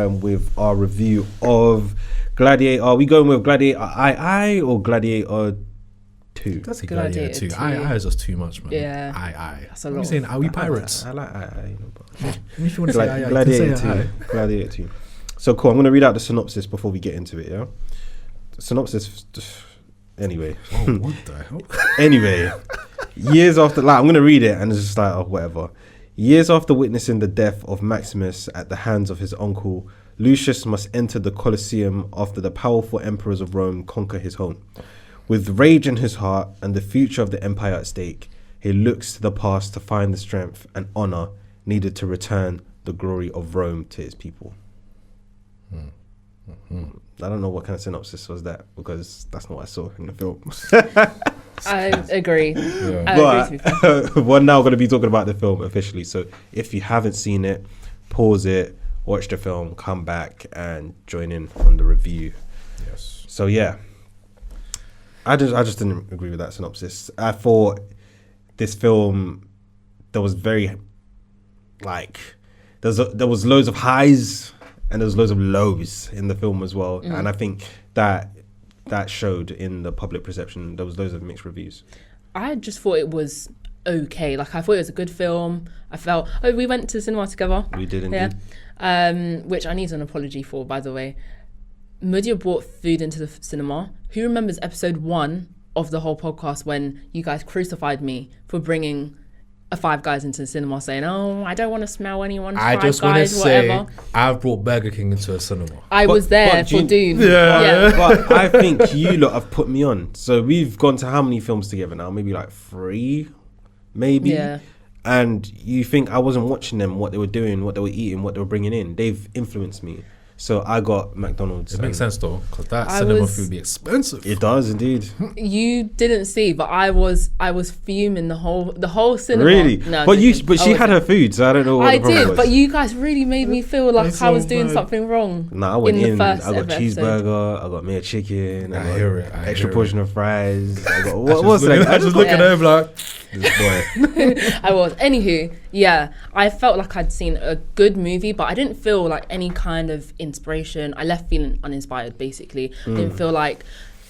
time with our review of Gladiator. Are we going with Gladiator I or Gladiator 2? That's a Gladiator 2. I is just too much, man. Yeah. I. That's a What are lot. you saying? Are we pirates? I like I. If you want to say I, Gladiator you can say 2. Gladiator 2. So cool. I'm going to read out the synopsis before we get into it, yeah? Synopsis... Anyway. Oh, what the hell? Anyway. Years after... I'm going to read it and it's just like, oh, whatever. Years after witnessing the death of Maximus at the hands of his uncle, Lucius must enter the Colosseum after the powerful emperors of Rome conquer his home. With rage in his heart and the future of the empire at stake, he looks to the past to find the strength and honor needed to return the glory of Rome to its people. I don't know what kind of synopsis was that, because that's not what I saw in the film. I agree. But we're now going to be talking about the film officially. So if you haven't seen it, pause it, watch the film, come back and join in on the review. Yes. So yeah, I just didn't agree with that synopsis. I thought this film, there was very there was loads of highs and there was loads of lows in the film as well. And I think that showed in the public perception. There was loads of mixed reviews. I just thought it was okay. Like, I thought it was a good film. I felt... Oh, we went to the cinema together. We did indeed. Yeah. Which I need an apology for, by the way. Mudia brought food into the cinema. Who remembers episode 1 of the whole podcast when you guys crucified me for bringing a Five Guys into the cinema saying, oh, I don't want to smell anyone. I Five just want to Guys, say, whatever. I've brought Burger King into a cinema. I was there for Dune. Yeah. But I think you lot have put me on. So we've gone to how many films together now? Maybe like 3, maybe. Yeah. And you think I wasn't watching them, what they were doing, what they were eating, what they were bringing in. They've influenced me. So I got McDonald's. It makes sense though, because that cinema food be expensive. It does indeed. You didn't see, but I was fuming the whole cinema. Really? No, but she had her food, so I don't know what the problem was. But you guys really made me feel like It's I was so doing bad. something wrong. Nah, I went in the in. first I got ever cheeseburger. I got mere chicken. I hear it. Extra portion of fries. I got I just looking over like this boy. I was. Anywho, yeah, I felt like I'd seen a good movie, but I didn't feel like any kind of inspiration. I left feeling uninspired, basically. I didn't feel like...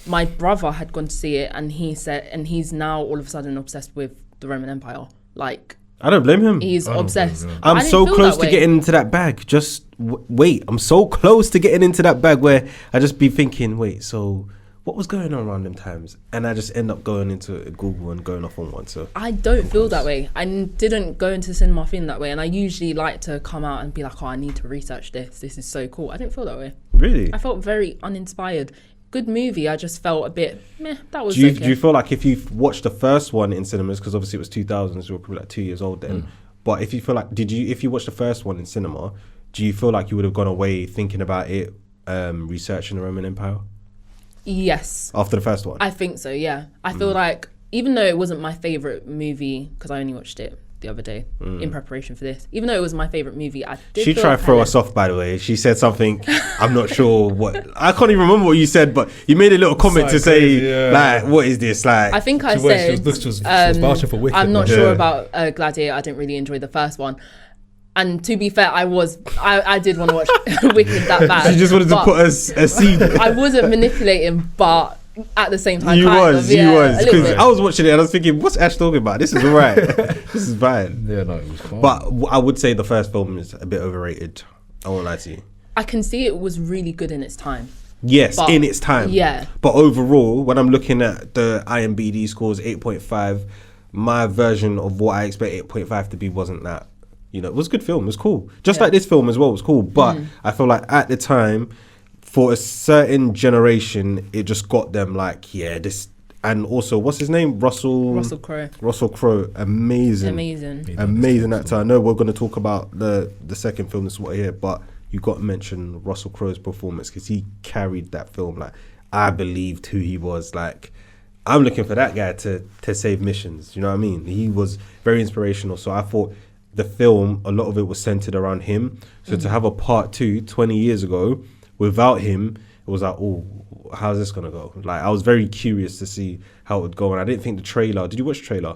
My brother had gone to see it, and he's now all of a sudden obsessed with the Roman Empire. Like, I don't blame him. he's obsessed. I'm so close to getting into that bag. Just wait. I'm so close to getting into that bag where I just be thinking, wait, so what was going on around them times? And I just end up going into Google and going off on one. So I don't feel that way. I didn't go into the cinema feeling that way, and I usually like to come out and be like, oh, I need to research this. This is so cool. I didn't feel that way. Really? I felt very uninspired. Good movie. I just felt a bit meh. That was do you, okay. do you feel like if you watched the first one in cinemas, because obviously it was 2000s, you were probably like 2 years old then, but if you feel like, if you watched the first one in cinema, do you feel like you would have gone away thinking about it, researching the Roman Empire? Yes. After the first one? I think so, yeah. I feel like, even though it wasn't my favourite movie, because I only watched it the other day in preparation for this, even though it was my favourite movie, I did She feel tried like to throw us off, by the way. She said something, I'm not sure what, I can't even remember what you said, but you made a little comment like to say, crazy, yeah. like, what is this? Like, I think I She was said, vouching for Wicked. I'm not man. sure Yeah. about Gladiator. I didn't really enjoy the first one. And to be fair, I did want to watch Wicked that bad. she just wanted to but put a seed. I wasn't manipulating, but at the same time, You was. a little Because bit. I was watching it and I was thinking, what's Ash talking about? This is all right. This is fine. Yeah, no, it was fun. But I would say the first film is a bit overrated. I won't lie to you. I can see it was really good in its time. Yes, But- in its time. yeah. But overall, when I'm looking at the IMDb scores, 8.5, my version of what I expect 8.5 to be wasn't that. You know, it was a good film. It was cool. Just like this film as well. It was cool. But I feel like at the time, for a certain generation, it just got them like, yeah, this. And also, what's his name? Russell Crowe. Russell Crowe. Amazing. Amazing actor. I know we're going to talk about the second film, this is what I hear, but you got to mention Russell Crowe's performance because he carried that film. Like, I believed who he was. Like, I'm looking for that guy to save missions. You know what I mean? He was very inspirational. So I thought the film, a lot of it was centered around him. So to have a part 2 20 years ago without him, it was like, oh, how's this gonna go? Like, I was very curious to see how it would go, and I didn't think the trailer. Did you watch the trailer?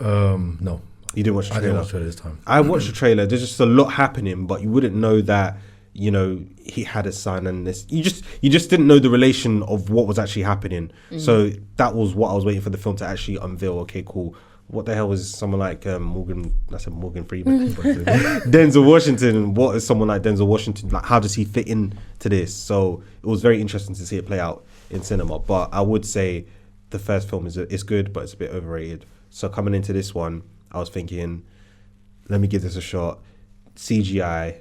No, You didn't watch the trailer. I didn't watch the trailer this time. I watched the trailer. There's just a lot happening, but you wouldn't know that you know, he had a son, and this you just didn't know the relation of what was actually happening. So that was what I was waiting for the film to actually unveil. Okay, cool. What the hell was someone like Morgan Freeman, Denzel Washington? What is someone like Denzel Washington like? How does he fit in to this? So it was very interesting to see it play out in cinema. But I would say the first film is good, but it's a bit overrated. So coming into this one, I was thinking, let me give this a shot. CGI,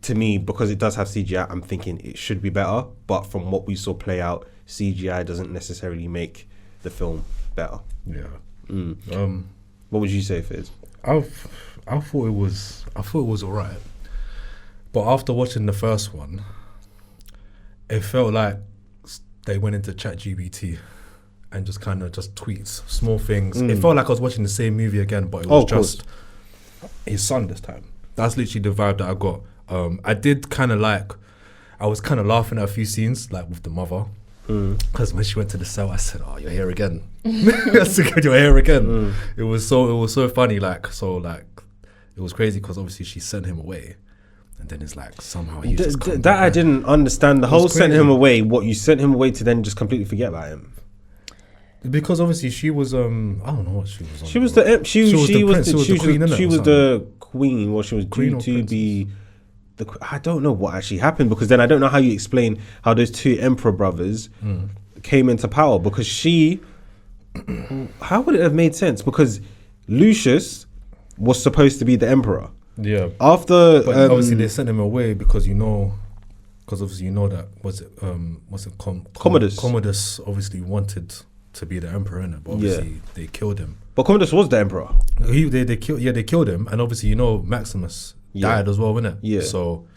to me, because it does have CGI, I'm thinking it should be better. But from what we saw play out, CGI doesn't necessarily make the film better. Yeah. What would you say, Fizz? I thought it was alright, but after watching the first one, it felt like they went into ChatGPT and just kind of just tweets small things. It felt like I was watching the same movie again, but it was just his son this time. That's literally the vibe that I got. I did kind of like, I was kind of laughing at a few scenes, like with the mother. Because when she went to the cell, I said, "Oh, you're here again." I said, "You're here again." It was so funny, it was crazy because obviously she sent him away, and then it's like somehow he just come that back. I didn't understand the whole sent him away. What, you sent him away to then just completely forget about him? Because obviously she was I don't know what she was on. She was the queen. She was the queen. Well, she was due to be. I don't know what actually happened, because then I don't know how you explain how those two emperor brothers came into power, because how would it have made sense? Because Lucius was supposed to be the emperor. Yeah. But obviously they sent him away because obviously you know that Commodus obviously wanted to be the emperor, innit? But obviously they killed him. But Commodus was the emperor. They killed him, and obviously Maximus died as well, innit? Yeah. So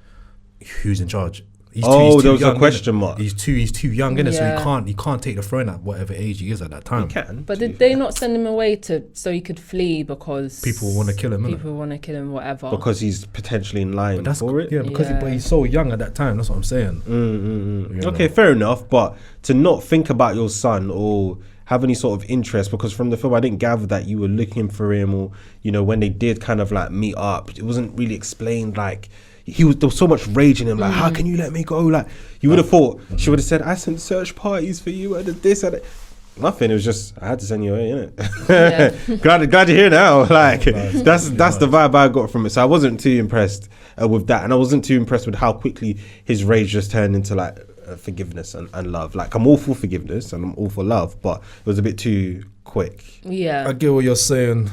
who's in charge? He's too there was young, a question mark. He's too young, innit? So he can't take the throne at whatever age he is at that time. He can. But did they not send him away so he could flee because people want to kill him? People want to kill him, whatever. Because he's potentially in line for it. Yeah, but he's so young at that time. That's what I'm saying. Okay, fair enough. But to not think about your son or have any sort of interest, because from the film I didn't gather that you were looking for him, or when they did kind of like meet up, it wasn't really explained. Like there was so much rage in him, like how can you let me go? Like you would have thought she would have said, I sent search parties for you and this and that. Nothing. It was just, I had to send you away, innit? glad you're here now. Like that's the vibe I got from it. So I wasn't too impressed with that, and I wasn't too impressed with how quickly his rage just turned into like forgiveness and love. Like I'm all for forgiveness and I'm all for love, but it was a bit too quick. Yeah, I get what you're saying.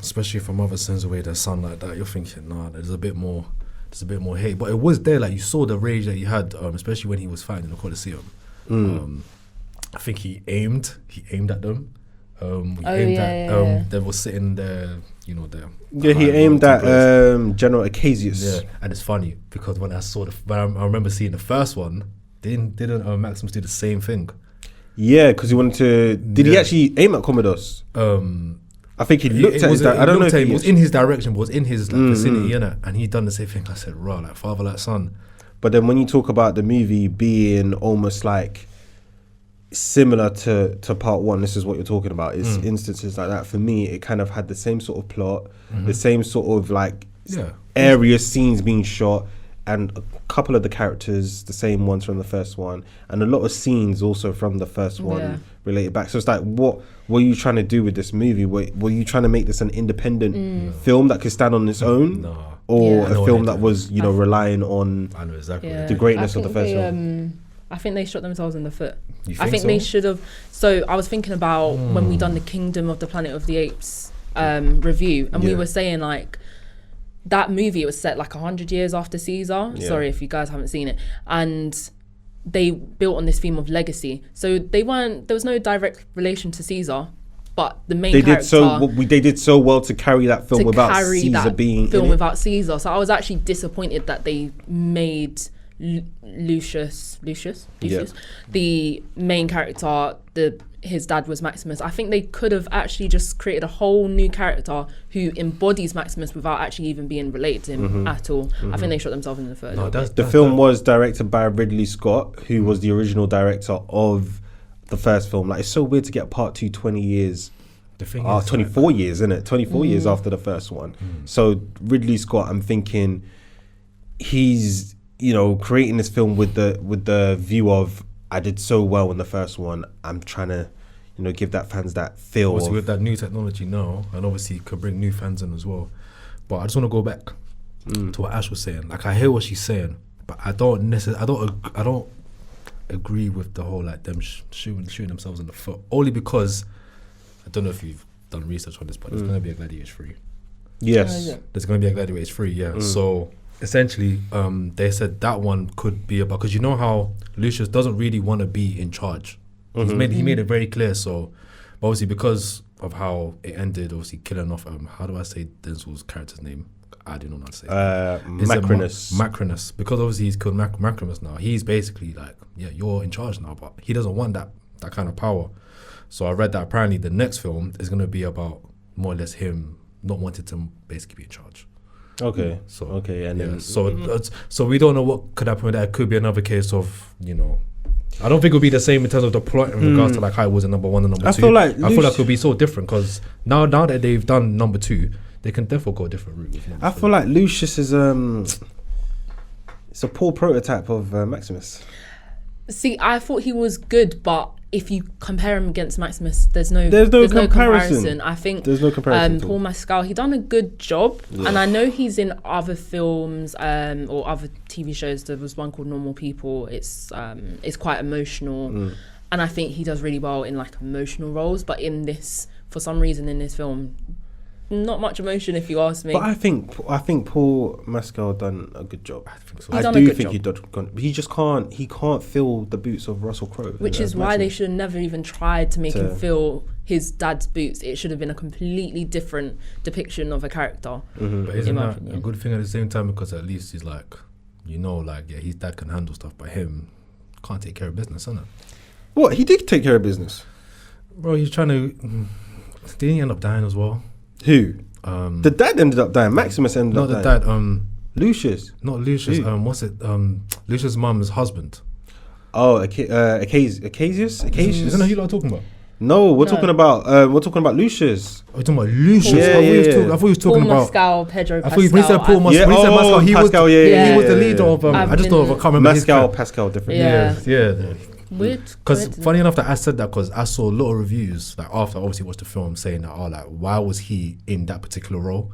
Especially if a mother sends away their son like that, you're thinking, nah, there's a bit more hate. But it was there. Like you saw the rage that he had, especially when he was fighting in the Colosseum. I think he aimed at them. They were sitting there, there. He aimed at General Acacius. Yeah, and it's funny because when I remember seeing the first one, didn't Maximus do the same thing? Yeah, because he wanted to. Did he actually aim at Commodus? I think he looked at his. I don't know if it was in his direction, was in his vicinity, innit? And he done the same thing. I said, "Raw, like father, like son." But then when you talk about the movie being almost like similar to part one, this is what you're talking about. It's instances like that. For me, it kind of had the same sort of plot, the same sort of like area scenes being shot, and a couple of the characters, the same ones from the first one, and a lot of scenes also from the first one related back. So it's like, what were you trying to do with this movie? Were you trying to make this an independent film that could stand on its own? No. Or a film that was, relying on the greatness of the first film? I think they shot themselves in the foot. I think they should have. So I was thinking about when we done the Kingdom of the Planet of the Apes review, and we were saying like that movie was set like 100 years after Caesar. Yeah. Sorry if you guys haven't seen it. And they built on this theme of legacy. So there was no direct relation to Caesar, but the main character... They did so well to carry that film without Caesar being in it. Without Caesar. So I was actually disappointed that they made Lucius, the main character, his dad was Maximus. I think they could have actually just created a whole new character who embodies Maximus without actually even being related to him at all. I think they shot themselves in the foot. The film was directed by Ridley Scott, who was the original director of the first film. Like, it's so weird to get part two 20 years. The thing is 24 years, isn't it? 24 years after the first one. So Ridley Scott, I'm thinking, he's, you know, creating this film with the view of, I did so well in the first one, I'm trying to, you know, give that fans that feel. Obviously with that new technology now, and obviously could bring new fans in as well. But I just want to go back to what Ash was saying. Like, I hear what she's saying, but I don't agree with the whole like them shooting themselves in the foot. Only because I don't know if you've done research on this, but there's going to be a Gladiator 3. Yes, there's going to be a Gladiator 3. Yeah. So essentially, they said that one could be about, because you know how Lucius doesn't really want to be in charge. He made it very clear. So, but obviously because of how it ended, obviously killing off how do I say Denzel's character's name? I don't know how to say Macrinus. Macrinus. Because obviously he's killed Macrinus now. He's basically like, yeah, you're in charge now, but he doesn't want that kind of power. So I read that apparently the next film is going to be about more or less him not wanting to basically be in charge. Okay. So and then so we don't know what could happen with that. It could be another case of, you know, I don't think it'll be the same in terms of the plot in regards to like how it was in number 1 and number 2. I feel like it'll be so different because now that they've done number 2, they can therefore go a different route. I feel like Lucius is it's a poor prototype of Maximus. See, I thought he was good, but if you compare him against Maximus, there's no comparison. I think there's no comparison. Paul Mescal, he done a good job, and I know he's in other films or other TV shows. There was one called Normal People. It's quite emotional, and I think he does really well in like emotional roles. But in this, for some reason, in this film, not much emotion, if you ask me. But I think Paul Mescal done a good job. I think so. He just can't fill the boots of Russell Crowe. Which is why they should have never even tried to make him fill his dad's boots. It should have been a completely different depiction of a character. But isn't that a good thing at the same time? Because at least he's like, you know, like, yeah, his dad can handle stuff, but him can't take care of business, isn't it? What? He did take care of business? Bro, he's trying to... Didn't he end up dying as well? Who? The dad ended up dying. Maximus ended up dying. Not the dad. Lucius. Not Lucius. Who? What's it? Lucius' mum's husband. Oh, Acasius. Isn't that who you are talking about? No, we're talking about Lucius. Oh, you're talking about Lucius? Yeah, I thought he was talking Paul about Mescal, Pedro Pascal. I thought he said Paul Mescal. Pascal. He was the leader of. I just thought I can't remember Mescal, Pascal, different. Yeah. Weird. Because funny enough that I said that because I saw a lot of reviews like after I obviously watched the film saying that like why was he in that particular role?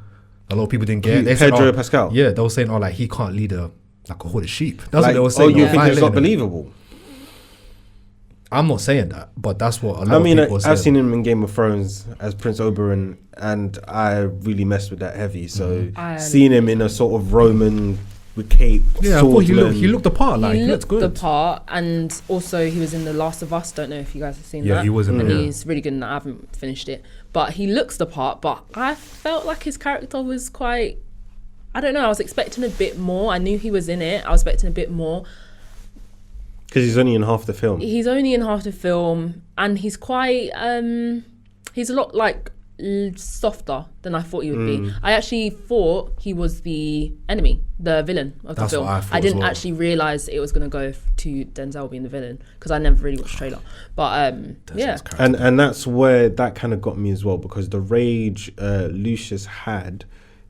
A lot of people didn't get it. Pedro Pascal. Yeah, they were saying like he can't lead a herd of sheep. That's what they were saying. Oh, you think it's not believable? I'm not saying that, but that's what a lot of people are saying. I've seen him in Game of Thrones as Prince Oberyn, and I really messed with that heavy. So seeing him in a sort of Roman with cape, I thought he looked the part. Like, he looked good. The part, and also he was in The Last of Us. Don't know if you guys have seen that. Yeah, he was in it. He's really good in that. I haven't finished it, but he looks the part. But I felt like his character was quite. I don't know. I was expecting a bit more. I knew he was in it. I was expecting a bit more. Because he's only in half the film. He's only in half the film, and he's quite. He's a lot like softer than I thought he would be. I actually thought he was the enemy, the villain of the film. What I didn't actually realise it was going to go to Denzel being the villain because I never really watched the trailer. But and that's where that kind of got me as well, because the rage Lucius had,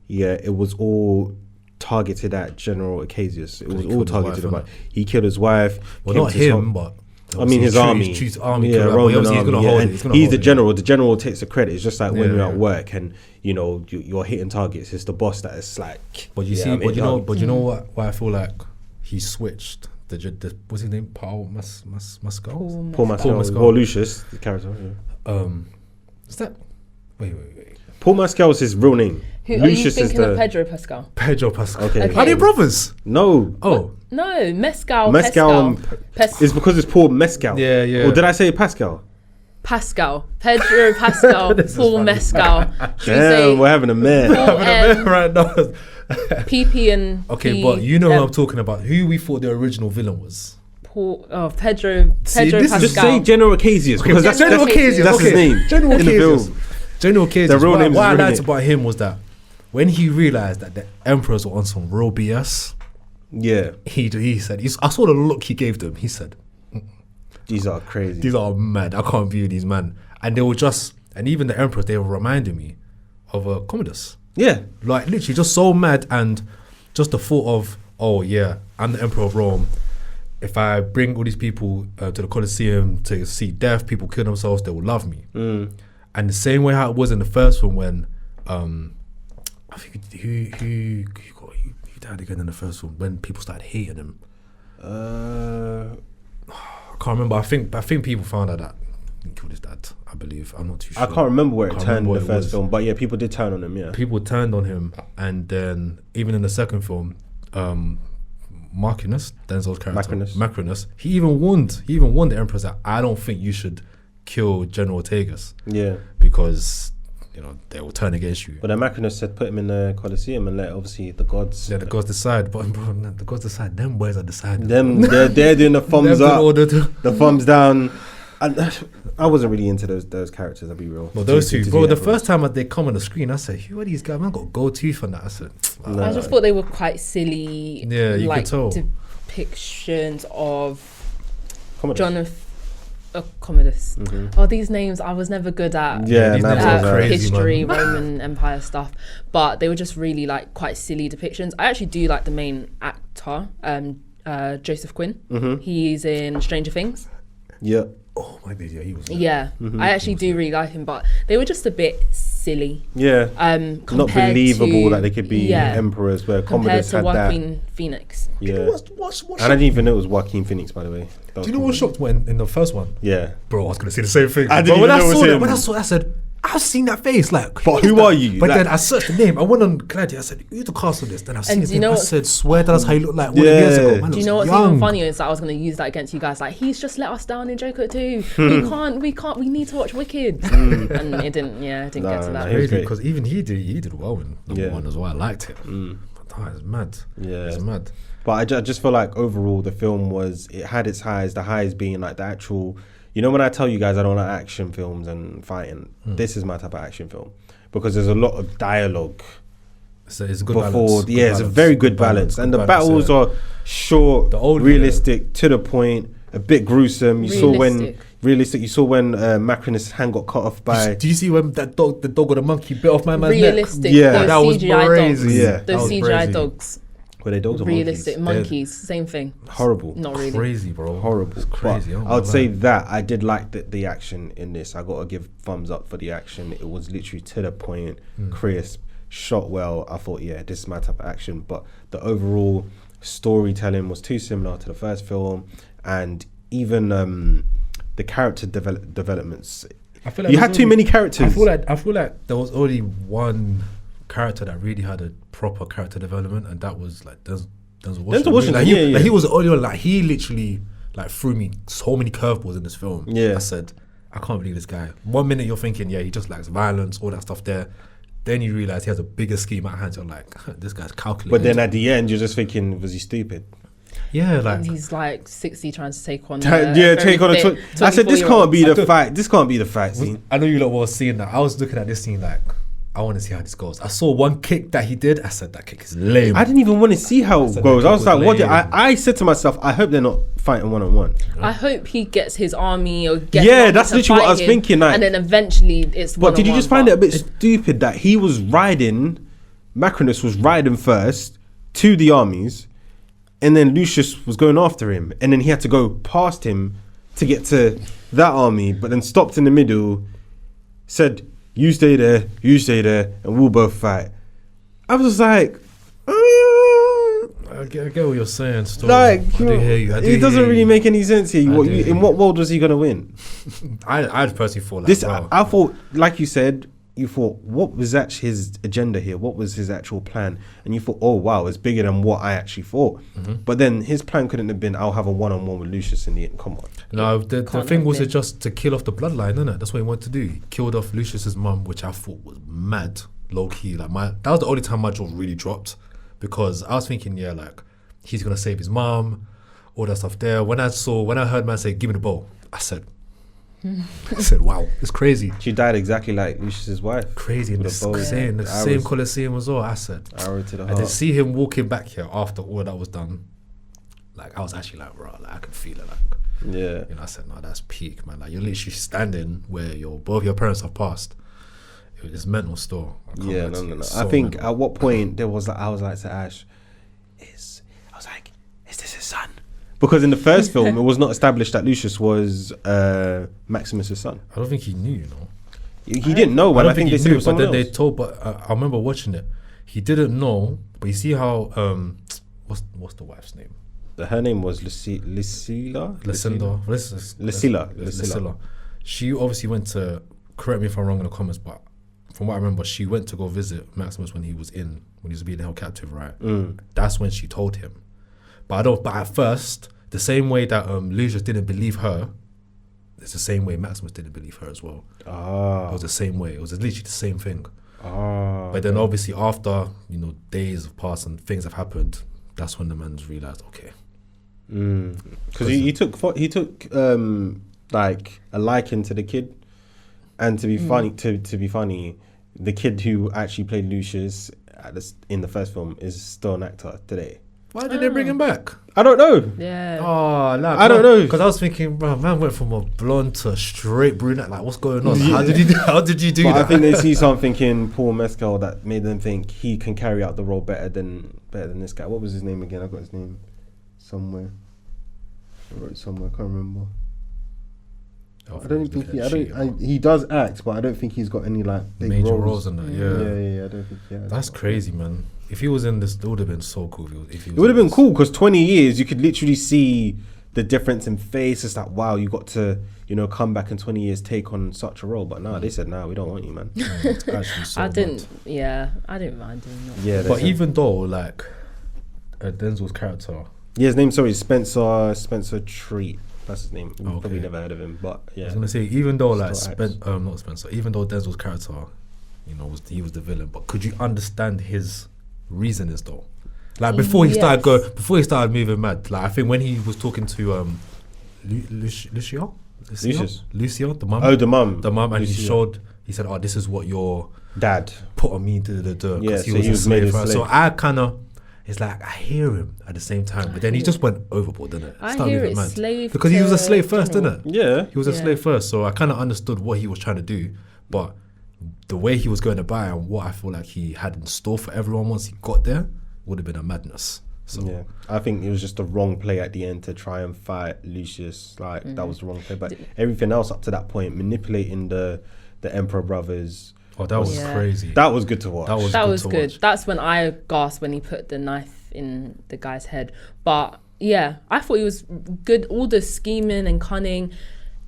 it was all targeted at General Acasius. It was all targeted about. He killed his wife. Well, not him, but. I mean, his army. His army. Roman army. He's the general. It. The general takes the credit. It's just like when you're at work and you know you're hitting targets. It's the boss that is like. But you see, but you know what? Why I feel like he switched. What's his name? Paul Mescal. Paul Mescal. Or Lucius, the character. Yeah. Is that? Wait. Paul Mescal is his real name. Lucius are you thinking of Pedro Pascal? Pedro Pascal. Okay. Are they brothers? No. Oh. No, Mescal. It's because it's Paul Mescal. Yeah. Or did I say Pascal? Pascal. Pedro Pascal. Paul Mescal. Damn, we're having a man. Right now. PP and okay, but you know who I'm talking about. Who we thought the original villain was. Pedro Pascal. Just say General Acasius, because that's his name. General Acasius. The real name. What I liked about him was that when he realized that the emperors were on some real BS, he said, I saw the look he gave them. He said, "These are crazy. These are mad. I can't view these man." And they were and even the emperors, they were reminding me of Commodus. Yeah, like literally just so mad, and just the thought of oh yeah, I'm the Emperor of Rome. If I bring all these people to the Colosseum to see death, people kill themselves, they will love me. And the same way how it was in the first one when I think who died again in the first one when people started hating him. I can't remember. I think people found out that he killed his dad. I believe. I'm not too sure. I can't remember where it turned in the first film, but yeah, people did turn on him. Yeah, people turned on him, and then even in the second film, Macrinus, Denzel's character, Macrinus, he even warned the Emperor that I don't think you should kill General Ortegas. Yeah, because they will turn against you. But then Macrinus said put him in the Colosseum and let obviously the gods. Yeah, the gods decide. But bro, the gods decide. Them boys are deciding. They're doing the thumbs up, the thumbs down. And I wasn't really into those characters. I'll be real. Well, those two, bro. The first time they come on the screen, I said, "Who are these guys? Man, got gold teeth on that." I said, no. I just thought they were quite silly. Yeah, you could tell. Depictions of Commodus. Commodus. Oh, these names I was never good at. Yeah, history, Roman Empire stuff. But they were just really like quite silly depictions. I actually do like the main actor, Joseph Quinn. He's in Stranger Things. Yeah. Oh my god, yeah, he was. Yeah, I actually do really like him, but they were just a bit silly. Yeah. Not believable that they could be emperors, where Commodus had that. Compared to Joaquin Phoenix. Yeah. And I didn't even know it was Joaquin Phoenix, by the way. Do you know what shocked when in the first one? Yeah. Bro, I was gonna say the same thing. I didn't even know it was him. When I saw that, I said, I've seen that face. Like, but who are you? But then I searched the name. I went on Gladiator. I said, who's the cast of this? Then I've seen it. I said, swear that's how you look like 1 years ago. Man, do you know what's even funnier is that I was going to use that against you guys. Like, he's just let us down in Joker 2. We need to watch Wicked. And it didn't get to that. Crazy, because even he did well in number one as well. I liked it. It's mad. Yeah. It's mad. But I just feel like overall the film it had its highs, the highs being like the actual... You know when I tell you guys I don't like action films and fighting, this is my type of action film because there's a lot of dialogue. So it's a good balance. It's a very good balance. And the battles are short, realistic, to the point, a bit gruesome. You saw when Macrinus' hand got cut off by... Do you see when the dog or the monkey bit off my man's neck? Realistic. Yeah. That was crazy. Yeah. Those CGI dogs. Were they dogs or realistic monkeys? Same thing. Horrible. Not really. Crazy, bro. Horrible. It's crazy. I would say that I did like the action in this. I got to give thumbs up for the action. It was literally to the point, crisp, shot well. I thought, yeah, this is my type of action. But the overall storytelling was too similar to the first film, and even the character developments. I feel like you had too many characters. I feel like there was only one character that really had a proper character development, and that was like Denzel Washington. He was the only one. Like, he literally like threw me so many curveballs in this film. Yeah, I said, I can't believe this guy. 1 minute you're thinking, yeah, he just likes violence, all that stuff there. Then you realize he has a bigger scheme at hand. You're like, this guy's calculated. But then at the end, you're just thinking, was he stupid? Yeah, like, and he's like 60 trying to take on. Take on a. I said, this can't be the fight. This can't be the fight scene. I know you lot were seeing that. I was looking at this scene like, I want to see how this goes. I saw one kick that he did. I said, that kick is lame. I didn't even want to see how it goes. I was like, what? I said to myself, I hope they're not fighting one-on-one. I hope he gets his army or gets. Yeah, that's literally what I was thinking. Like, and then eventually it's. But did you just find it a bit stupid that he was riding, Macrinus was riding first to the armies, and then Lucius was going after him, and then he had to go past him to get to that army, but then stopped in the middle, said, you stay there, and we'll both fight. I was just like, I get what you're saying, Storm. Like, I do hear you. It doesn't really make any sense here. In what world was he going to win? I personally thought this. I thought, like you said, you thought, what was actually his agenda here? What was his actual plan? And you thought, oh wow, it's bigger than what I actually thought. But then his plan couldn't have been, I'll have a one-on-one with Lucius in the end. Come on. No, the thing was just to kill off the bloodline, isn't it? That's what he wanted to do. He killed off Lucius's mum, which I thought was mad, low key. Like, that was the only time my jaw really dropped, because I was thinking, yeah, like, he's gonna save his mum, all that stuff there. When I heard man say, "Give me the bow," I said, wow, it's crazy. She died exactly like Lucius's wife. Crazy, in the same Colosseum as well. I said, arrow to the heart. And then see him walking back here after all that was done. Like, I was actually like, bro, like, I could feel it. Like, yeah, you know, I said, no, that's peak, man. Like, you're literally standing where both your parents have passed. It's mental still. No. I think at what point there was like, I was like to Ash, was like, is this his son? Because in the first film, it was not established that Lucius was Maximus's son. I don't think he knew, He didn't know. I don't think they he said it knew, was but someone then else. they told. But I remember watching it. He didn't know. But you see how what's the wife's name? Her name was Lucilla. She obviously went to, correct me if I'm wrong in the comments, but from what I remember, she went to go visit Maximus when he was being held captive, right? That's when she told him. But at first, the same way that Lucius didn't believe her, it's the same way Maximus didn't believe her as well. It was the same way. It was literally the same thing. But then obviously after, days have passed and things have happened, that's when the man's realised, okay. Because he took like a liking to the kid, and to be funny, the kid who actually played Lucius in the first film is still an actor today. Why did they bring him back? I don't know. Yeah. Oh, no, I don't know. Because I was thinking, bro, man went from a blonde to a straight brunette. Like, what's going on? How did you do that? I think they see something in Paul Mescal that made them think he can carry out the role better than this guy. What was his name again? I got his name somewhere. I wrote it somewhere. I can't remember. He does act, but I don't think he's got any like big major roles in that. Yeah. I don't think he has. That's crazy, man. If he was in this, it would have been so cool. It would have been cool because 20 years, you could literally see the difference in face. It's like, wow, you got to, come back in 20 years, take on such a role. But no, they said, no, we don't want you, man. I didn't mind doing that. Yeah, but even though, like, Denzel's character. Yeah, his name, Spencer Treat. That's his name. You've probably never heard of him, but yeah. I was gonna say, even though not Spencer, even though Denzel's character, he was the villain, but could you understand his reasonings though? Like before he started moving mad. Like I think when he was talking to Lucia, the mum. Oh, the mum, and he said, "Oh, this is what your dad put on me." Because he was a slave. So I kind of. It's like I hear him at the same time, but then he just went overboard, didn't it? I hear it slave because he was a slave first, didn't it? Yeah, he was a slave first. So I kind of understood what he was trying to do, but the way he was going to buy and what I feel like he had in store for everyone once he got there would have been a madness. So yeah, I think it was just the wrong play at the end to try and fight Lucius. Like that was the wrong play, but everything else up to that point, manipulating the Emperor brothers. Oh, that was crazy. That was good to watch. That was good. That's when I gasped when he put the knife in the guy's head. But yeah, I thought he was good. All the scheming and cunning,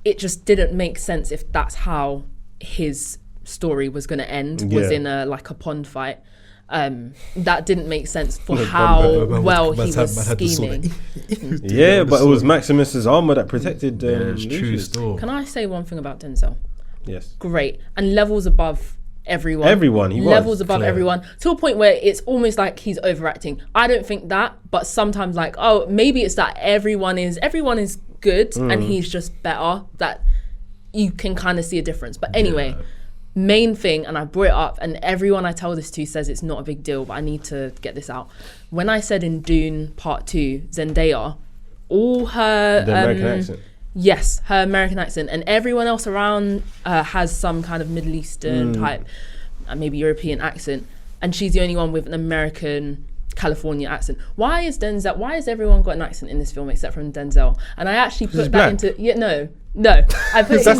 it just didn't make sense if that's how his story was going to end, was in a pond fight. That didn't make sense for how well he was scheming. Yeah, but it was Maximus's armor that protected it's true still. Can I say one thing about Denzel? Yes. Great. And levels above everyone. He levels was above clear. everyone, to a point where it's almost like he's overacting. I don't think that, but sometimes maybe it's that everyone is good and he's just better, that you can kind of see a difference. But anyway, main thing, and I brought it up, and everyone I tell this to says it's not a big deal, but I need to get this out. When I said in Dune Part 2, Zendaya, all her the American accent. Yes, her American accent, and everyone else around has some kind of Middle Eastern type, maybe European accent, and she's the only one with an American California accent. Why is everyone got an accent in this film except from Denzel? And I actually put that into No, I put it I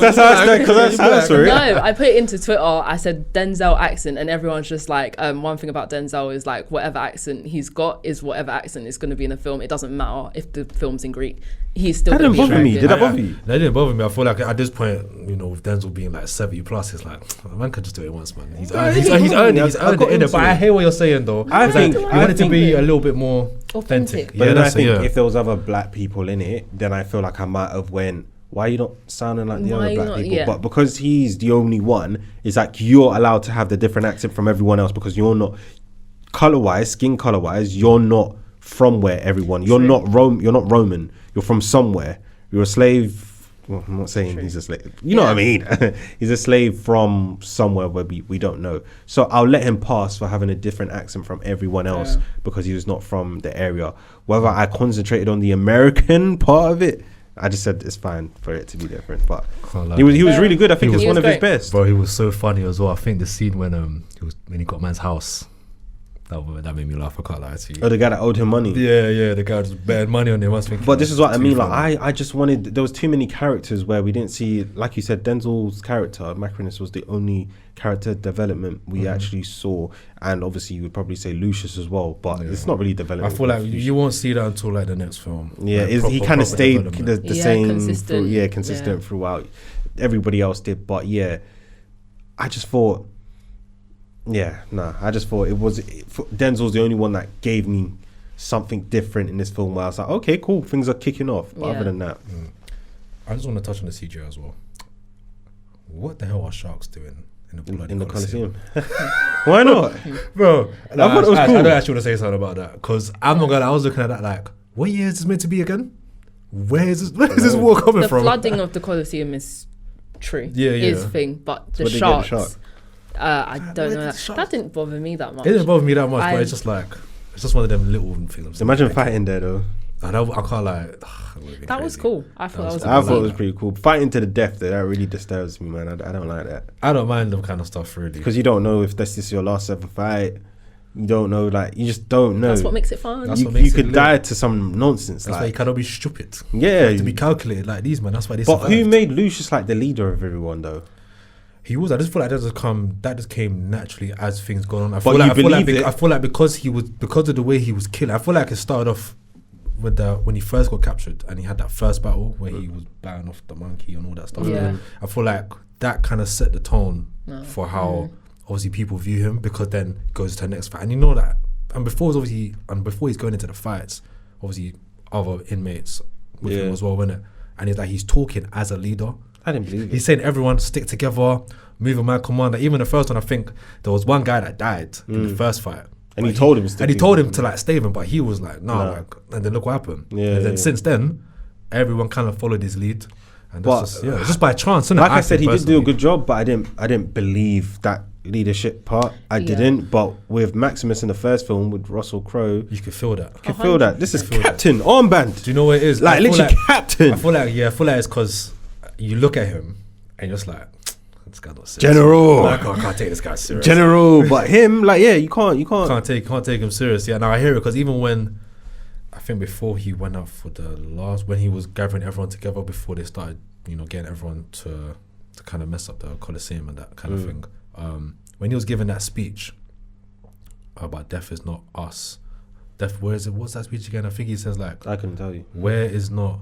put it into Twitter. I said Denzel accent, and everyone's just like, one thing about Denzel is like whatever accent he's got is whatever accent is going to be in the film. It doesn't matter if the film's in Greek. He's still. That didn't bother me. Did that bother you? That didn't bother me. I feel like at this point, with Denzel being like 70 plus, it's like a man could just do it once, man. He's earned it. But I hear what you're saying, though. I think you want it to be a little bit more authentic. But then I think if there was other black people in it, then I feel like I might have went, why are you not sounding like the other black people? Yeah. But because he's the only one, it's like you're allowed to have the different accent from everyone else because you're not skin color wise, you're not from where everyone. You're not Roman. You're from somewhere. You're a slave. Well, I'm not saying he's a slave. You know what I mean? He's a slave from somewhere where we don't know. So I'll let him pass for having a different accent from everyone else because he was not from the area. Whether I concentrated on the American part of it, I just said it's fine for it to be different, but he was really good. I think it's one of his best. Bro, he was so funny as well. I think the scene when he got man's house, That made me laugh. I can't lie to you. Oh, the guy that owed him money. Yeah, the guy just bad money on him. I was thinking, But this is what I mean. Like, I just wanted. There was too many characters where we didn't see. Like you said, Denzel's character, Macrinus, was the only character development we actually saw, and obviously you would probably say Lucius as well. But it's not really development. I feel like you won't see that until like the next film. Yeah, like, he kind of stayed the same. Consistent. Consistent throughout. Everybody else did, but yeah, I just thought. I just thought Denzel's the only one that gave me something different in this film where I was like, okay, cool, things are kicking off. But other than that, I just want to touch on the CGI as well. What the hell are sharks doing in the Coliseum? Why not, bro? I thought it was cool. I don't actually want to say something about that because I'm not gonna. I was looking at that like, what year is this meant to be again? Where is this war coming from? The flooding of the Coliseum is true. Is thing, but the sharks. I don't know. That didn't bother me that much. It didn't bother me that much, but it's just like it's just one of them little things. Imagine fighting there though. I can't like. That was cool. I thought it was pretty cool. Fighting to the death, though, that really disturbs me, man. I don't like that. I don't mind them kind of stuff really because you don't know if this is your last ever fight. You don't know, like you just don't know. That's what makes it fun. You could die to some nonsense. That's why you cannot be stupid. Yeah, to be calculated like these, man. That's why they. But who made Lucius like the leader of everyone, though? He was. I just feel like that just came naturally as things go on. I feel like because of the way he was killing. I feel like it started off with when he first got captured and he had that first battle where he was batting off the monkey and all that stuff. Yeah. I feel like that kind of set the tone for how obviously people view him, because then it goes to the next fight, and you know that. And before he's going into the fights, obviously other inmates with him as well, innit? And he's talking as a leader. I didn't believe it. He's saying everyone stick together, move on my commander. Even the first one, I think there was one guy that died in the first fight. And he told him to like stay him, but he was like, no. Like, and then look what happened. Yeah, and then since then, everyone kind of followed his lead. And that's it's just by chance, isn't it? Like I said, he did do a good job, but I didn't believe that leadership part. I didn't. But with Maximus in the first film with Russell Crowe, you could feel that. You could feel that. This is Captain Armband. Do you know what it is? Like literally Captain. I feel like it's because you look at him and you're just like, this guy's not serious. General. I can't take this guy serious. General, but him, like, you can't take him serious. Yeah, now I hear it because even when I think before he went out for the last, when he was gathering everyone together before they started, getting everyone to kind of mess up the Colosseum and that kind of thing. When he was giving that speech about death is not us. Death, where is it? What's that speech again? I think he says like, I couldn't tell you. Where is not.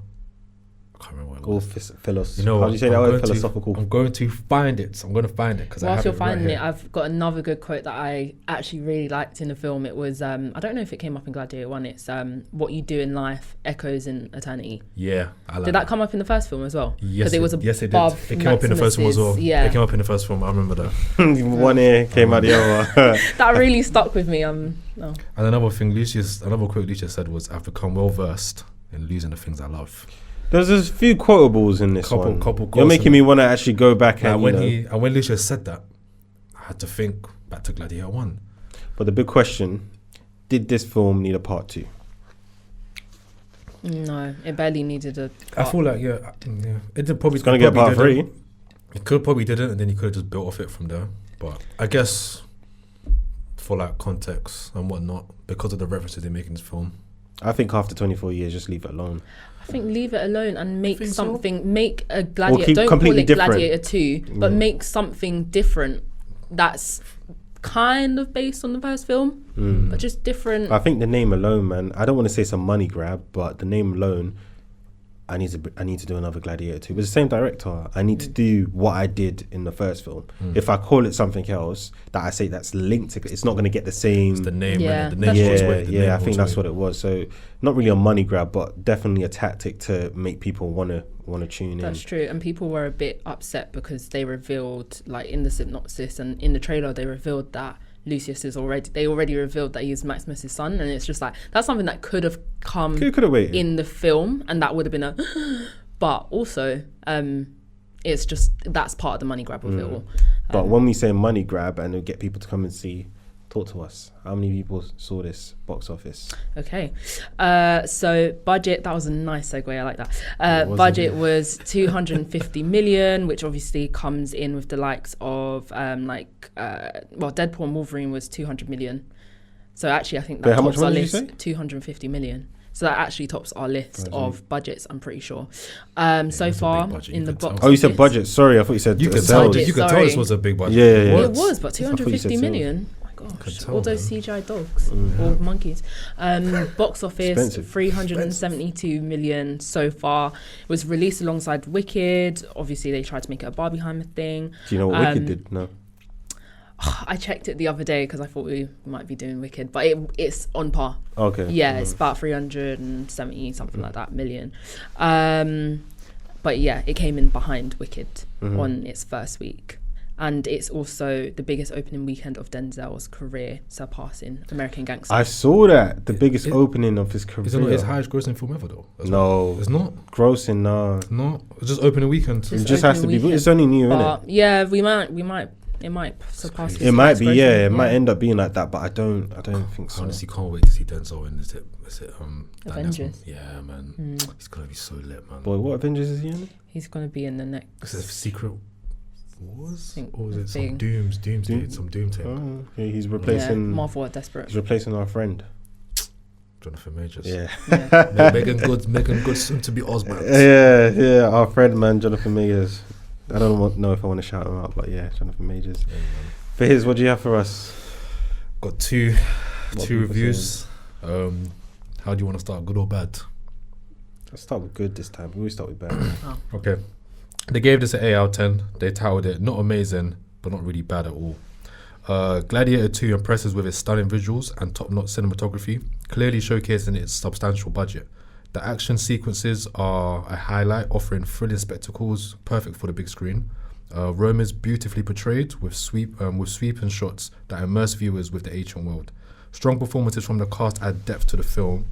I can't remember what it was. How do you say that word? Philosophical. I'm going to find it. I'm going to find it because whilst you're finding it, I've got another good quote that I actually really liked in the film. It was I don't know if it came up in Gladiator 1. It's what you do in life echoes in eternity. Yeah, I like did that come up in the first film as well? Yes, it was it did. It came up in the first film as well. Yeah, it came up in the first film. I remember that. One ear came out the other. That really stuck with me. And another quote Lucius said was, "I've become well versed in losing the things I love." There's a few quotables in this one. Couple You're making me want to actually go back and when Lucius said that, I had to think back to Gladiator 1. But the big question: did this film need a part 2? No, it barely needed a. I feel like it did probably. It's gonna get part 3. It could probably didn't, and then you could have just built off it from there. But I guess for like context and whatnot, because of the references they make in this film, I think after 24 years, just leave it alone. I think leave it alone and make something. Make a Gladiator. Don't call it different. Gladiator 2, but make something different. That's kind of based on the first film, but just different. I think the name alone, man. I don't want to say some money grab, but the name alone. I need to do another Gladiator 2. With the same director, I need to do what I did in the first film. If I call it something else that I say that's linked to, it's not going to get the same. It's the name. Yeah, the name I think that's what it was. So not really a money grab, but definitely a tactic to make people want to tune in. That's true, and people were a bit upset because they revealed, like in the synopsis and in the trailer, they revealed that Lucius they already revealed that he's Maximus's son, and it's just like that's something that could have come in the film, and that would have been but also it's just that's part of the money grab of it all. But when we say money grab and we get people to come and see, talk to us. How many people saw this box office? Okay, so budget, that was a nice segue, I like that. Budget was 250 million, which obviously comes in with the likes of Deadpool and Wolverine was 200 million. So actually, I think Wait, that how much tops our money did you list. say? 250 million. So that actually tops our list of budgets, I'm pretty sure. So it's a big far budget, in you the could tell. box Oh, you said office- budget. Sorry, I thought you said You could sales. Budget. you could tell Sorry. this was a big budget. Yeah. It was, but I thought you said 250 sales. million. My gosh, tell, all those man. CGI dogs or monkeys. Box office, Expensive. 372 million so far. It was released alongside Wicked. Obviously, they tried to make it a Barbieheimer thing. Do you know what Wicked did? No. I checked it the other day because I thought we might be doing Wicked, but it's on par. Okay. Yeah, it's about 370 something like that million. But yeah, it came in behind Wicked on its first week. And it's also the biggest opening weekend of Denzel's career, surpassing American Gangster. I saw that. The biggest opening of his career. Is it not his highest grossing film ever though? No. It's not. Grossing, no. No, it's just opening weekend. It just has to be. opening It's only new, isn't But it? yeah, it might surpass. It might be, highest grossing, It might end up being like that, but I don't think I so. honestly can't wait to see Denzel in. Is it that next Avengers. one? Yeah, man. He's gonna be so lit, man. Boy, what Avengers is he in? He's going to be in the next. Is it Secret Wars? Think Or is it some thing. Doomsday? Some Doom tape. Oh, okay, he's Yeah, replacing. Marvel are desperate. He's replacing our friend. Jonathan Majors. Yeah. Megan Good soon to be Osborn. Yeah, our friend, man, Jonathan Majors. I don't know if I want to shout him out, but yeah, Jonathan Majors. Yeah, man. Fizz, what do you have for us? Got two people reviews. How do you want to start? Good or bad? Let's start with good this time. We always start with bad. Okay. They gave this an 8 out of 10. They titled it not amazing, but not really bad at all. Gladiator 2 impresses with its stunning visuals and top-notch cinematography, clearly showcasing its substantial budget. The action sequences are a highlight, offering thrilling spectacles, perfect for the big screen. Rome is beautifully portrayed with sweeping shots that immerse viewers with the ancient world. Strong performances from the cast add depth to the film.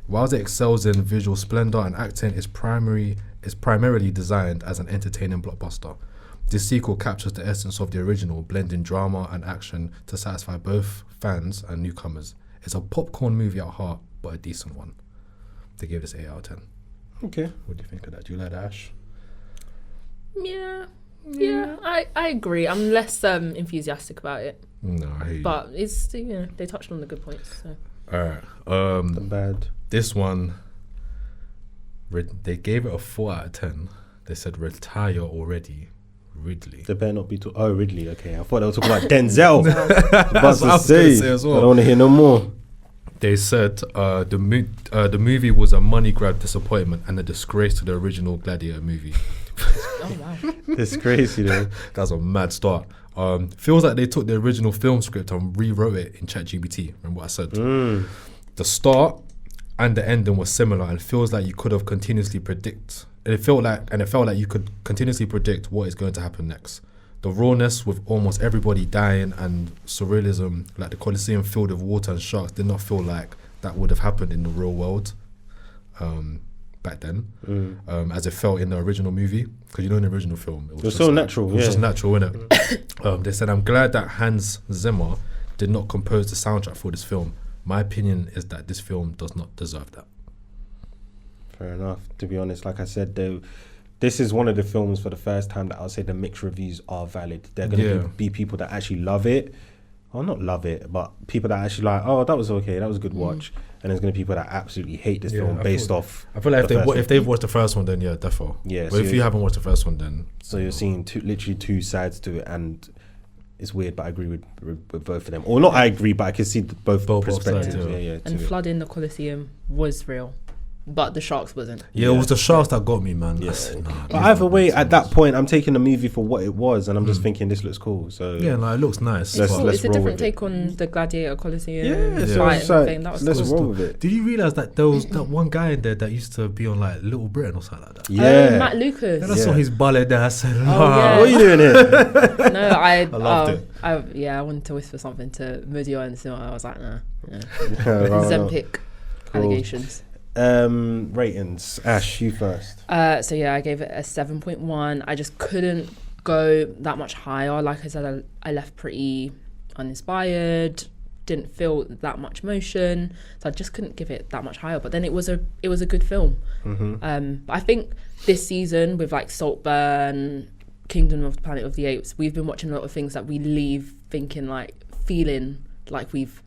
Whilst it excels in visual splendor and acting, is primarily designed as an entertaining blockbuster. This sequel captures the essence of the original, blending drama and action to satisfy both fans and newcomers. It's a popcorn movie at heart, but a decent one. They gave this 8 out of 10. Okay. What do you think of that? Do you like that, Ash? Yeah, I agree. I'm less enthusiastic about it, No, I hate you. but it's they touched on the good points. So. Alright. Bad. This one, they gave it a 4 out of 10. They said retire already, Ridley. They better not be talking. Oh, Ridley. Okay, I thought they were talking about Denzel. That's what I was gonna say as well. I don't want to hear no more. They said the movie was a money grab disappointment and a disgrace to the original Gladiator movie. Oh wow. It's crazy, though. That's a mad start. Feels like they took the original film script and rewrote it in ChatGPT. Remember what I said? The start and the ending was similar, and feels like you could have continuously predict. It felt like you could continuously predict what is going to happen next. The rawness with almost everybody dying and surrealism, like the Colosseum filled with water and sharks, did not feel like that would have happened in the real world back then, as it felt in the original movie. Because in the original film, it was so natural. It was just natural, innit? They said, I'm glad that Hans Zimmer did not compose the soundtrack for this film. My opinion is that this film does not deserve that. Fair enough. To be honest, like I said, this is one of the films for the first time that I'll say the mixed reviews are valid. They're going to be people that actually love it. Or not love it, but people that actually like, oh, that was okay, that was a good watch. And there's going to be people that absolutely hate this film based off. I feel like if they've watched the first one, then yeah, defo. Yeah. But if you haven't watched the first one, then... So you're seeing literally two sides to it, and it's weird, but I agree with both of them. Or not I agree, but I can see both perspectives. sides, Yeah. And flooding the Colosseum was real, but the sharks wasn't. Yeah, it was the sharks that got me, man. Yeah. I said, nah, But either way, at that point, I'm taking the movie for what it was, and I'm just thinking this looks cool. So yeah, no, it looks nice. It's Let's cool. It's a roll different with it. take on the Gladiator Colosseum. Yeah, so fight it's and like, thing. That was let's cool. roll with it. Did you realise that there was that one guy in there that used to be on like Little Britain or something like that? Yeah. Matt Lucas. Then I saw his ballet there. I said, yeah. nah. What are you doing here? No, I loved it. I wanted to whisper something to Mudio and so I was like, nah. Zempic. Zempic allegations. Ratings. Ash, you first. So yeah, I gave it a 7.1. I just couldn't go that much higher. Like I said, I left pretty uninspired. Didn't feel that much motion, so I just couldn't give it that much higher. But then it was a good film. But I think this season with like Saltburn, Kingdom of the Planet of the Apes, we've been watching a lot of things that we leave feeling like we've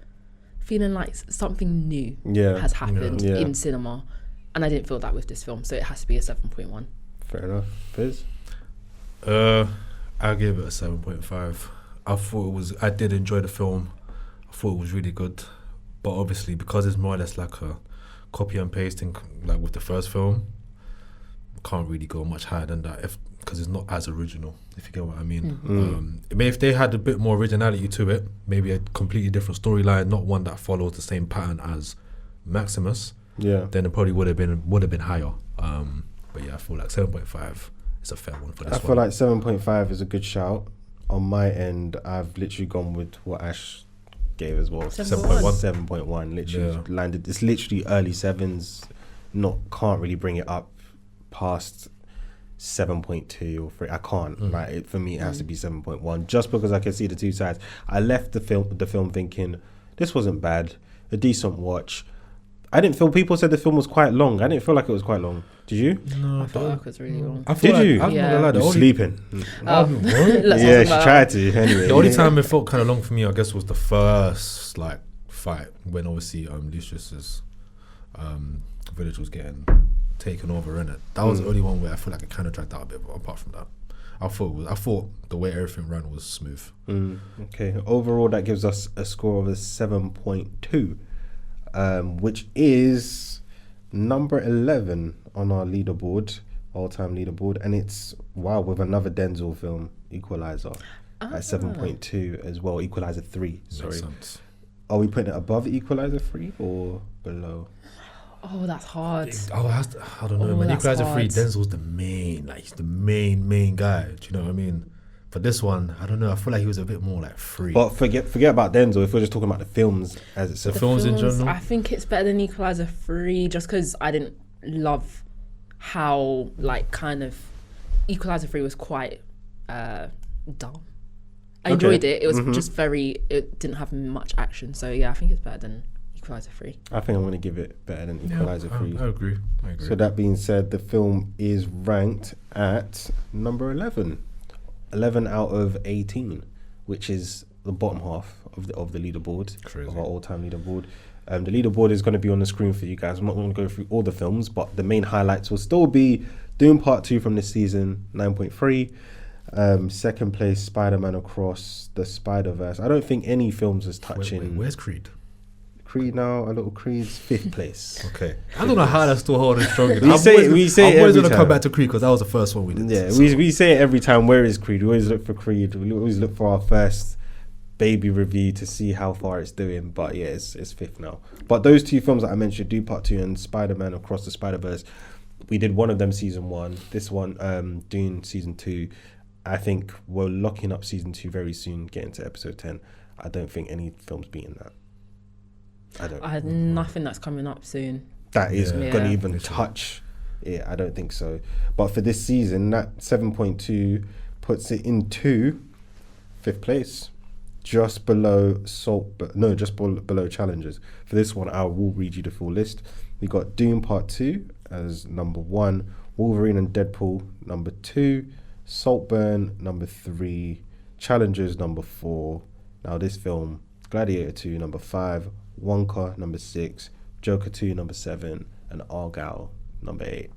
feeling like something new has happened in cinema, and I didn't feel that with this film, so it has to be a 7.1. Fair enough. Fizz? I gave it a 7.5. I did enjoy the film. I thought it was really good, but obviously because it's more or less like a copy and pasting, like with the first film, can't really go much higher than that because it's not as original, if you get what I mean. If they had a bit more originality to it, maybe a completely different storyline, not one that follows the same pattern as Maximus, then it probably would have been higher. But yeah, I feel like 7.5 is a fair one for this one. I feel like 7.5 is a good shout. On my end, I've literally gone with what Ash gave as well. 7.1. Literally landed. It's literally early sevens. Can't really bring it up past 7.2 or 3. I can't. For me, it has to be 7.1, just because I can see the two sides. I left the film thinking this wasn't bad, a decent watch. I didn't feel, people said the film was quite long. I didn't feel like it was quite long. Did you? No, I felt like it was really long. Did you? I'm not gonna lie, You're sleeping. Yeah, she tried to anyway. The only time it felt kind of long for me, I guess, was the first fight when obviously Lucius's village was getting taken over, innit? That was the only one where I feel like it kind of dragged out a bit. But apart from that, I thought the way everything ran was smooth. Okay, overall that gives us a score of a 7.2, which is number 11 on our leaderboard, all-time leaderboard, and it's with another Denzel film, Equalizer, at 7.2 as well. Equalizer 3, sorry. Makes sense. Are we putting it above Equalizer 3 or below? Oh, that's hard. I don't know, man. Equalizer 3, Denzel's the main, he's the main guy. Do you know what I mean? For this one, I don't know. I feel like he was a bit more free. But forget about Denzel. If we're just talking about the films as it's the films in general, I think it's better than Equalizer 3, just because I didn't love how kind of Equalizer 3 was quite dull. I enjoyed it. It was just it didn't have much action. So yeah, I think it's better than Equalizer 3. I think I'm going to give it better than Equalizer 3. I agree. So that being said, the film is ranked at number 11. 11 out of 18, which is the bottom half of the leaderboard. Crazy. Of our all-time leaderboard. The leaderboard is going to be on the screen for you guys. I'm not going to go through all the films, but the main highlights will still be Doom Part 2 from this season, 9.3. Second place, Spider-Man Across the Spider-Verse. I don't think any films is touching. Wait, where's Creed? Creed now, a little Creed's 5th place. Okay. I don't know how that's still holding strong. we say I'm always going to come back to Creed because that was the first one we did. Yeah, we say it every time. Where is Creed? We always look for Creed. We always look for our first baby review to see how far it's doing. But yeah, it's 5th now. But those two films that I mentioned, Doom Part 2 and Spider-Man Across the Spider-Verse, we did one of them season 1. This one, Dune season 2. I think we're locking up season 2 very soon, getting to episode 10. I don't think any film's beating that. I had nothing that's coming up soon. That is going to even touch. Yeah, I don't think so. But for this season, that 7.2 puts it into 5th place, just below below Challengers. For this one, I will read you the full list. We got Doom Part 2 as number 1, Wolverine and Deadpool number 2, Saltburn number 3, Challengers number 4. Now this film, Gladiator 2 number 5, Wonka number 6, Joker 2 number 7, and Argyle number 8.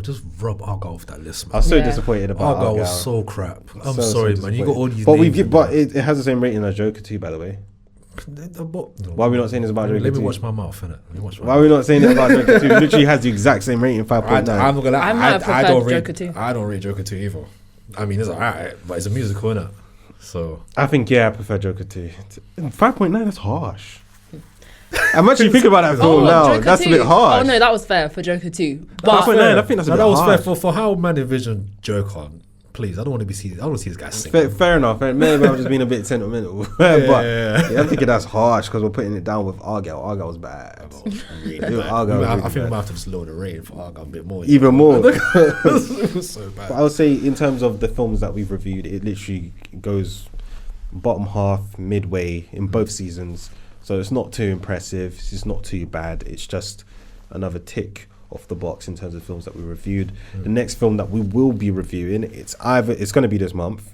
Just rub Argyle off that list, man. I was so disappointed about Argyle. Was so crap. I'm sorry, man. You got all these names. But it has the same rating as Joker 2, by the way. Why are we not saying this about Joker 2? Let me watch my mouth, innit? Why are we not saying it about Joker 2? It literally has the exact same rating, 5.9. I'm not gonna lie. I don't rate Joker 2. I don't rate Joker 2 either. I mean, it's alright, but it's a musical, innit? So I think I prefer Joker 2. 5.9, that's harsh. I'm actually thinking about that film now. Joker that's 2. A bit harsh. Oh no, that was fair for Joker 2. But 5.9, I think that's a bit that was harsh. fair for how man envisioned Joker. Please, I don't want to see this guy sing. Fair enough. Maybe I'm just being a bit sentimental. I'm thinking that's harsh because we're putting it down with Argyle. Argyle was bad. I think I might have to just lower the rating for Argyle a bit more. Even more. It was so bad. But I would say in terms of the films that we've reviewed, it literally goes bottom half, midway in both seasons. So it's not too impressive. It's not too bad. It's just another tick off the box in terms of films that we reviewed. The next film that we will be reviewing, it's going to be this month.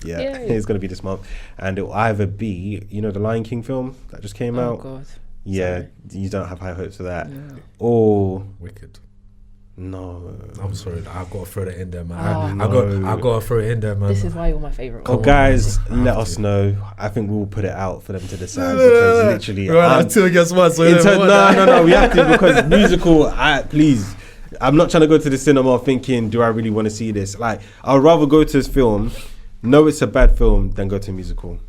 Yeah, Yay. it's going to be this month. And it'll either be, you know, the Lion King film that just came out. Oh, God. Yeah, Sorry. you don't have high hopes for that. No. Or, Wicked. no. I'm sorry, I've got to throw that in there, man. Oh. I've got to throw it in there, man. This is why you're my favourite. Oh, one. guys, I let have us to. know. I think we'll put it out for them to decide because literally, Right, 2 against 1. So no, we have to because musical. Please, I'm not trying to go to the cinema thinking, do I really want to see this? Like, I'd rather go to this film, know it's a bad film, than go to a musical.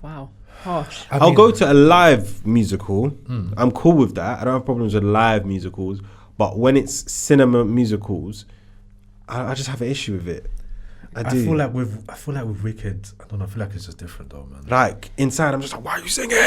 Wow. Harsh. I'll go to a live musical. I'm cool with that. I don't have problems with live musicals. But when it's cinema musicals, I just have an issue with it. I do. feel like with Wicked, I don't know. I feel like it's just different though, man. Like inside, I'm just like, why are you singing?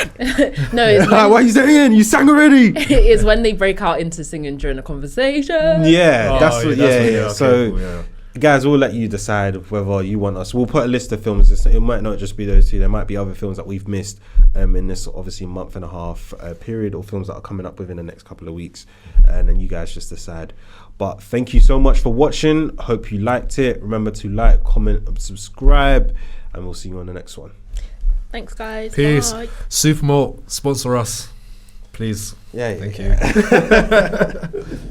No, it's Why are you singing? You sang already. it's when they break out into singing during a conversation. Yeah, that's what. okay, So, cool, yeah. guys, we'll let you decide whether you want us. We'll put a list of films. It might not just be those two. There might be other films that we've missed in this obviously month and a half period, or films that are coming up within the next couple of weeks, and then you guys just decide. But thank you so much for watching. Hope you liked it. Remember to like, comment, and subscribe, and we'll see you on the next one. Thanks, guys. Peace. Bye. Supermalt, sponsor us, please. Yeah. Thank you.